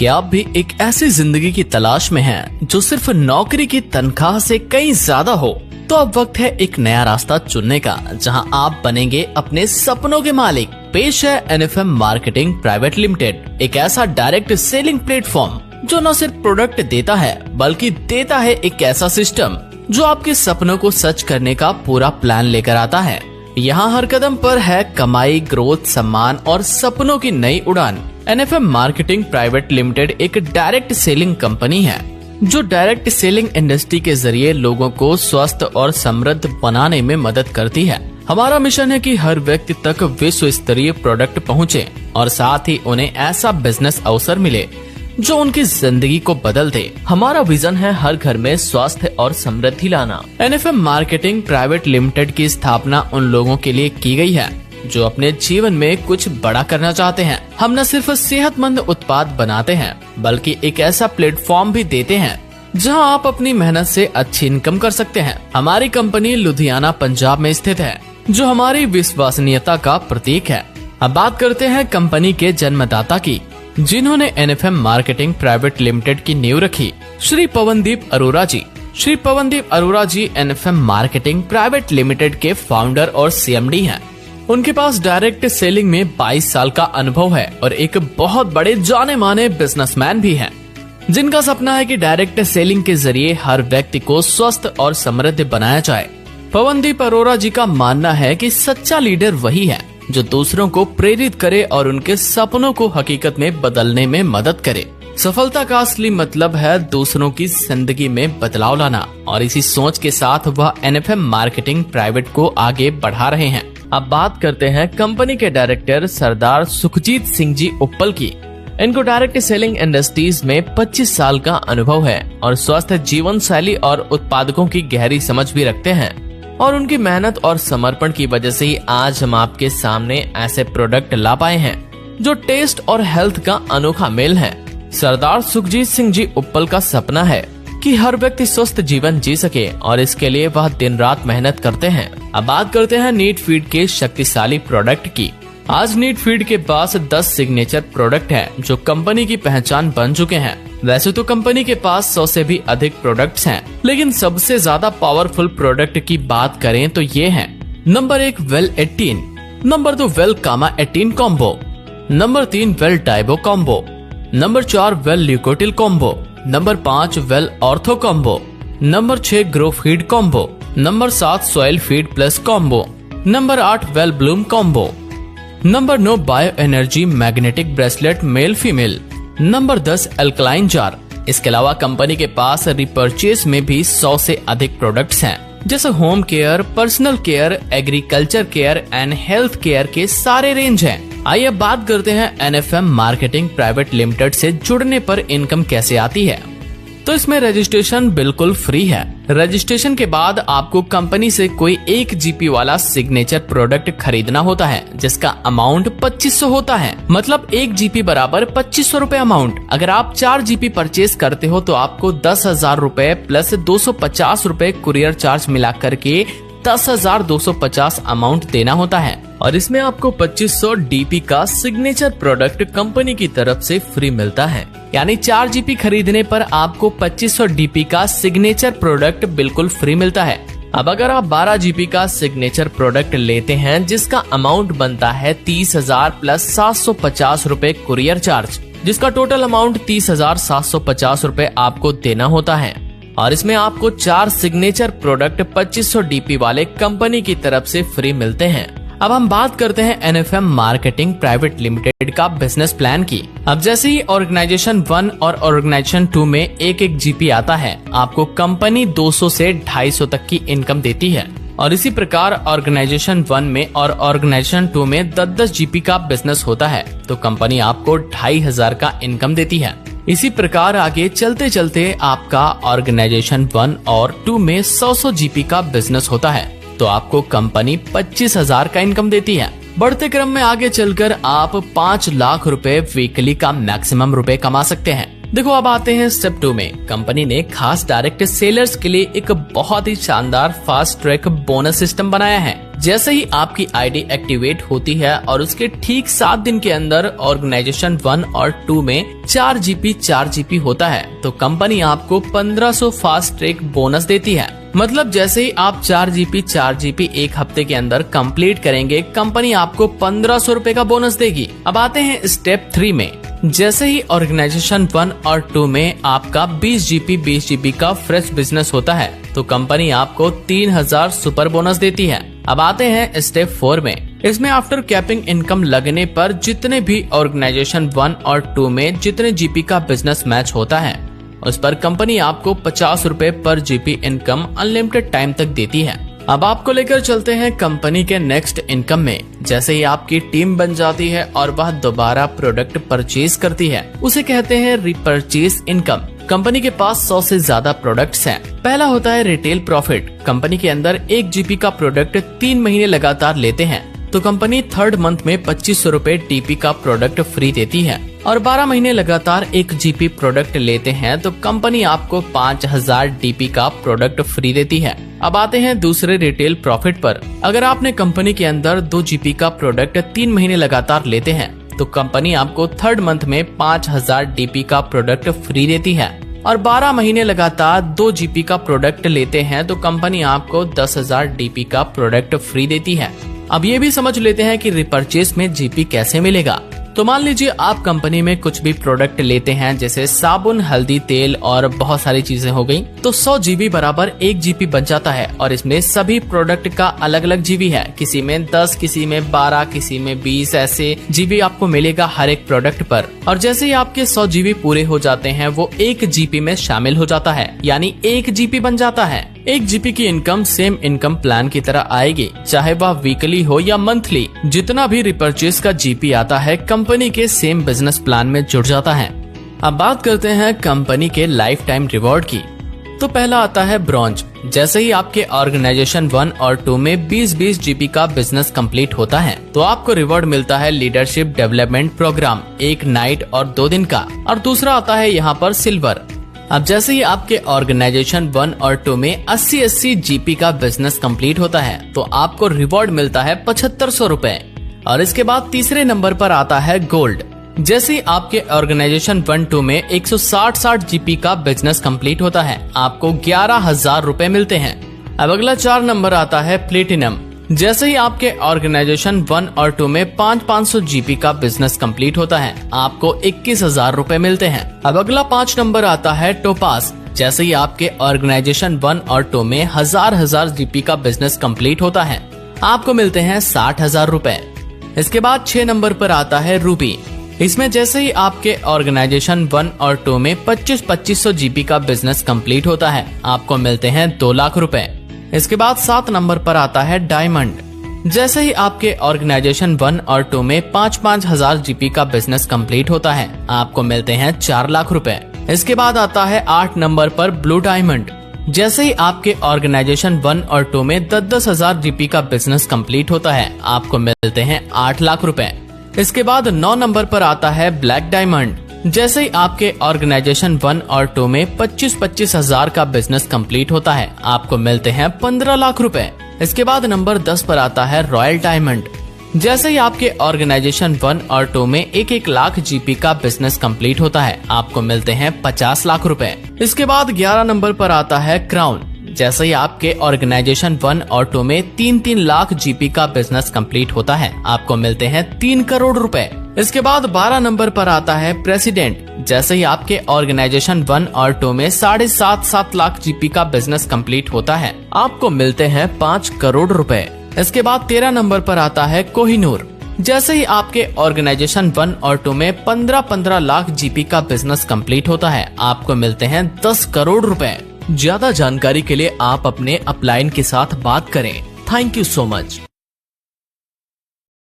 क्या आप भी एक ऐसी जिंदगी की तलाश में हैं जो सिर्फ नौकरी की तनख्वाह से कहीं ज्यादा हो? तो अब वक्त है एक नया रास्ता चुनने का, जहां आप बनेंगे अपने सपनों के मालिक। पेश है NFM मार्केटिंग प्राइवेट लिमिटेड, एक ऐसा डायरेक्ट सेलिंग प्लेटफॉर्म जो न सिर्फ प्रोडक्ट देता है बल्कि देता है एक ऐसा सिस्टम जो आपके सपनों को सच करने का पूरा प्लान लेकर आता है। यहाँ हर कदम पर है कमाई, ग्रोथ, सम्मान और सपनों की नई उड़ान। NFM मार्केटिंग प्राइवेट लिमिटेड एक डायरेक्ट सेलिंग कंपनी है जो डायरेक्ट सेलिंग इंडस्ट्री के जरिए लोगों को स्वस्थ और समृद्ध बनाने में मदद करती है। हमारा मिशन है कि हर व्यक्ति तक विश्व स्तरीय प्रोडक्ट पहुँचे और साथ ही उन्हें ऐसा बिजनेस अवसर मिले जो उनकी जिंदगी को बदल दे। हमारा विजन है हर घर में स्वास्थ्य और समृद्धि लाना। NFM मार्केटिंग प्राइवेट लिमिटेड की स्थापना उन लोगों के लिए की गई है जो अपने जीवन में कुछ बड़ा करना चाहते हैं। हम न सिर्फ सेहतमंद उत्पाद बनाते हैं बल्कि एक ऐसा प्लेटफॉर्म भी देते हैं जहां आप अपनी मेहनत से अच्छी इनकम कर सकते हैं। हमारी कंपनी लुधियाना, पंजाब में स्थित है, जो हमारी विश्वसनीयता का प्रतीक है। अब बात करते हैं कंपनी के जन्मदाता की, जिन्होंने NFM मार्केटिंग प्राइवेट लिमिटेड की नींव रखी, श्री पवनदीप अरोरा जी। श्री पवनदीप अरोरा जी NFM मार्केटिंग प्राइवेट लिमिटेड के फाउंडर और CMD हैं। उनके पास डायरेक्ट सेलिंग में 22 साल का अनुभव है और एक बहुत बड़े जाने माने बिजनेसमैन भी हैं, जिनका सपना है कि डायरेक्ट सेलिंग के जरिए हर व्यक्ति को स्वस्थ और समृद्ध बनाया जाए। पवनदीप अरोरा जी का मानना है कि सच्चा लीडर वही है जो दूसरों को प्रेरित करे और उनके सपनों को हकीकत में बदलने में मदद करे। सफलता का असली मतलब है दूसरों की जिंदगी में बदलाव लाना, और इसी सोच के साथ वह NFM मार्केटिंग प्राइवेट को आगे बढ़ा रहे हैं। अब बात करते हैं कंपनी के डायरेक्टर सरदार सुखजीत सिंह जी उप्पल की। इनको डायरेक्ट सेलिंग इंडस्ट्रीज में 25 साल का अनुभव है और स्वस्थ जीवन शैली और उत्पादकों की गहरी समझ भी रखते हैं, और उनकी मेहनत और समर्पण की वजह से ही आज हम आपके सामने ऐसे प्रोडक्ट ला पाए हैं जो टेस्ट और हेल्थ का अनोखा मेल है। सरदार सुखजीत सिंह जी उप्पल का सपना है कि हर व्यक्ति स्वस्थ जीवन जी सके, और इसके लिए वह दिन रात मेहनत करते हैं। अब बात करते हैं नीट फीड के शक्तिशाली प्रोडक्ट की। आज नीट फीड के पास 10 सिग्नेचर प्रोडक्ट हैं जो कंपनी की पहचान बन चुके हैं। वैसे तो कंपनी के पास 100 से भी अधिक प्रोडक्ट्स हैं, लेकिन सबसे ज्यादा पावरफुल प्रोडक्ट की बात करें तो ये हैं: number 1 well 18, number 2 well kama 18 combo, number 3 well dibo combo, number 4 well leucotil combo, number 5 well ortho combo, number 6 grow feed combo, number 7 soil feed plus combo, number 8 well bloom combo, number 9 bio energy magnetic bracelet male female, number 10 alkaline jar. इसके अलावा company के पास repurchase में भी 100 से अधिक products हैं, जैसे home care, personal care, agriculture care and health care के सारे रेंज हैं। आइए बात करते हैं NFM मार्केटिंग प्राइवेट लिमिटेड से जुड़ने पर इनकम कैसे आती है। तो इसमें रजिस्ट्रेशन बिल्कुल फ्री है। रजिस्ट्रेशन के बाद आपको कंपनी से कोई 1 GP वाला सिग्नेचर प्रोडक्ट खरीदना होता है, जिसका अमाउंट 2500 होता है। मतलब 1 GP बराबर 2500 रूपए अमाउंट। अगर आप 4 GP परचेज करते हो तो आपको 10,000 रूपए प्लस 250 रूपए कुरियर चार्ज मिला करके 10,250 अमाउंट देना होता है, और इसमें आपको 2500 DP का सिग्नेचर प्रोडक्ट कंपनी की तरफ से फ्री मिलता है। यानी 4 GP खरीदने पर आपको 2500 DP का सिग्नेचर प्रोडक्ट बिल्कुल फ्री मिलता है। अब अगर आप 12 GP का सिग्नेचर प्रोडक्ट लेते हैं, जिसका अमाउंट बनता है 30,000 प्लस 750 रूपए कुरियर चार्ज, जिसका टोटल अमाउंट 30,750 रूपए आपको देना होता है, और इसमें आपको 4 सिग्नेचर प्रोडक्ट 2500 DP वाले कंपनी की तरफ से फ्री मिलते हैं। अब हम बात करते हैं NFM मार्केटिंग प्राइवेट लिमिटेड का बिजनेस प्लान की। अब जैसे ही ऑर्गेनाइजेशन 1 और ऑर्गेनाइजेशन 2 में 1-1 GP आता है, आपको कंपनी 200 से 250 तक की इनकम देती है, और इसी प्रकार ऑर्गेनाइजेशन 1 में और ऑर्गेनाइजेशन 2 में 10-10 GP का बिजनेस होता है तो कंपनी आपको 2500 का इनकम देती है। इसी प्रकार आगे चलते चलते आपका ऑर्गेनाइजेशन 1 और 2 में 100 GP का बिजनेस होता है तो आपको कंपनी 25,000 का इनकम देती है। बढ़ते क्रम में आगे चलकर आप 5 लाख रुपए वीकली का मैक्सिमम रुपए कमा सकते हैं। देखो अब आते हैं स्टेप 2 में। कंपनी ने खास डायरेक्ट सेलर्स के लिए एक बहुत ही शानदार फास्ट ट्रैक बोनस सिस्टम बनाया है, जैसे ही आपकी आईडी एक्टिवेट होती है और उसके ठीक 7 दिन के अंदर ऑर्गेनाइजेशन 1 और 2 में 4 जीपी होता है तो कंपनी आपको 1500 फास्ट ट्रैक बोनस देती है। मतलब जैसे ही आप 4 जीपी एक हफ्ते के अंदर कंप्लीट करेंगे, कंपनी आपको 1500 रुपए का बोनस देगी। अब आते हैं स्टेप 3 में। जैसे ही ऑर्गेनाइजेशन 1 और 2 में आपका 20 जीबी का फ्रेश बिजनेस होता है तो कंपनी आपको 3000 सुपर बोनस देती है। अब आते हैं स्टेप 4 में। इसमें आफ्टर कैपिंग इनकम लगने पर जितने भी ऑर्गेनाइजेशन 1 और 2 में जितने जीपी का बिजनेस मैच होता है उस पर कंपनी आपको 50 रुपए पर जीपी इनकम अनलिमिटेड टाइम तक देती है। अब आपको लेकर चलते हैं कंपनी के नेक्स्ट इनकम में। जैसे ही आपकी टीम बन जाती है और वह दोबारा प्रोडक्ट परचेज करती है उसे कहते हैं रिपर्चेज इनकम। कंपनी के पास 100 से ज्यादा प्रोडक्ट्स हैं। पहला होता है रिटेल प्रॉफिट। कंपनी के अंदर 1 जीपी का प्रोडक्ट 3 महीने लगातार लेते हैं तो कंपनी 3rd मंथ में 2500 रुपए टीपी का प्रोडक्ट फ्री देती है और 12 महीने लगातार 1 जीपी प्रोडक्ट लेते हैं तो कंपनी आपको 5000 डीपी का प्रोडक्ट फ्री देती है। अब आते हैं दूसरे रिटेल प्रॉफिट पर। अगर आपने कंपनी के अंदर 2 जीपी का प्रोडक्ट 3 महीने लगातार लेते हैं तो कंपनी आपको 3rd मंथ में 5000 डीपी का प्रोडक्ट फ्री देती है और 12 महीने लगातार 2 जीपी का प्रोडक्ट लेते हैं तो कंपनी आपको 10,000 डीपी का प्रोडक्ट फ्री देती है। अब ये भी समझ लेते हैं कि रिपर्चेस में जीपी कैसे मिलेगा। तो मान लीजिए आप कंपनी में कुछ भी प्रोडक्ट लेते हैं जैसे साबुन, हल्दी, तेल और बहुत सारी चीजें हो गई तो 100 जीबी बराबर 1 जीबी बन जाता है और इसमें सभी प्रोडक्ट का अलग अलग जीबी है। किसी में 10, किसी में 12, किसी में 20 ऐसे जीबी आपको मिलेगा हर एक प्रोडक्ट पर। और जैसे ही आपके 100 जीबी पूरे हो जाते हैं वो 1 जीबी में शामिल हो जाता है यानी 1 जीबी बन जाता है। 1 जीबी की इनकम सेम इनकम प्लान की तरह आएगी चाहे वह वीकली हो या मंथली। जितना भी रिपर्चेस का जीपी आता है कंपनी के सेम बिजनेस प्लान में जुड़ जाता है। अब बात करते हैं कंपनी के लाइफ टाइम रिवॉर्ड की। तो पहला आता है ब्रॉन्ज। जैसे ही आपके ऑर्गेनाइजेशन 1 और 2 में 20-20 जीबी का बिजनेस कंप्लीट होता है तो आपको रिवॉर्ड मिलता है लीडरशिप डेवलपमेंट प्रोग्राम 1 नाइट और 2 दिन का। और दूसरा आता है यहाँ पर सिल्वर। अब जैसे ही आपके ऑर्गेनाइजेशन 1 और 2 में 80-80 जीपी का बिजनेस कंप्लीट होता है तो आपको रिवॉर्ड मिलता है 7500 रुपए। और इसके बाद तीसरे नंबर पर आता है गोल्ड। जैसे ही आपके ऑर्गेनाइजेशन 1-2 में 160-60 जीपी का बिजनेस कंप्लीट होता है आपको 11,000 रुपए मिलते हैं। अब अगला 4 नंबर आता है प्लेटिनम। जैसे ही आपके ऑर्गेनाइजेशन 1 और 2 में 500 जीबी का बिजनेस कंप्लीट होता है आपको 21,000 रुपए मिलते हैं। अब अगला 5 नंबर आता है टोपास। जैसे ही आपके ऑर्गेनाइजेशन 1 और 2 में 1000 जीबी का बिजनेस कंप्लीट होता है आपको मिलते हैं 60,000 रुपए। इसके बाद 6 नंबर पर आता है रूबी। इसमें जैसे ही आपके ऑर्गेनाइजेशन 1 और 2 में 2500 जीबी का बिजनेस कंप्लीट होता है आपको मिलते हैं 2 लाख रुपए। इसके बाद 7 नंबर पर आता है डायमंड। जैसे ही आपके ऑर्गेनाइजेशन 1 और 2 में 5,000 जीबी का बिजनेस कंप्लीट होता है आपको मिलते हैं 4 लाख रुपए। इसके बाद आता है 8 नंबर पर ब्लू डायमंड। जैसे ही आपके ऑर्गेनाइजेशन 1 और 2 में 10,000 जीबी का बिजनेस कंप्लीट होता है आपको मिलते हैं 8 लाख रुपए। इसके बाद 9 नंबर पर आता है ब्लैक डायमंड। जैसे ही आपके ऑर्गेनाइजेशन 1 और 2 में 25 हजार का बिजनेस कंप्लीट होता है आपको मिलते हैं 15 लाख रुपए। इसके बाद नंबर 10 पर आता है रॉयल डायमंड। जैसे ही आपके ऑर्गेनाइजेशन 1 और 2 में 1 लाख जीपी का बिजनेस कंप्लीट होता है आपको मिलते हैं 50 लाख रुपए। इसके बाद 11 नंबर पर आता है क्राउन। जैसे ही आपके ऑर्गेनाइजेशन 1 और 2 में 3 लाख जीपी का बिजनेस कंप्लीट होता है आपको मिलते हैं 3 करोड़ रुपए। इसके बाद 12 नंबर पर आता है प्रेसिडेंट। जैसे ही आपके ऑर्गेनाइजेशन 1 और 2 में 7.5 लाख जीपी का बिजनेस कंप्लीट होता है आपको मिलते हैं 5 करोड़ रुपए। इसके बाद 13 नंबर पर आता है कोहिनूर। जैसे ही आपके ऑर्गेनाइजेशन 1 और 2 में 15 लाख जीपी का बिजनेस कंप्लीट होता है आपको मिलते हैं 10 करोड़ रुपए। ज्यादा जानकारी के लिए आप अपने अपलाइन के साथ बात करें। Thank you so much.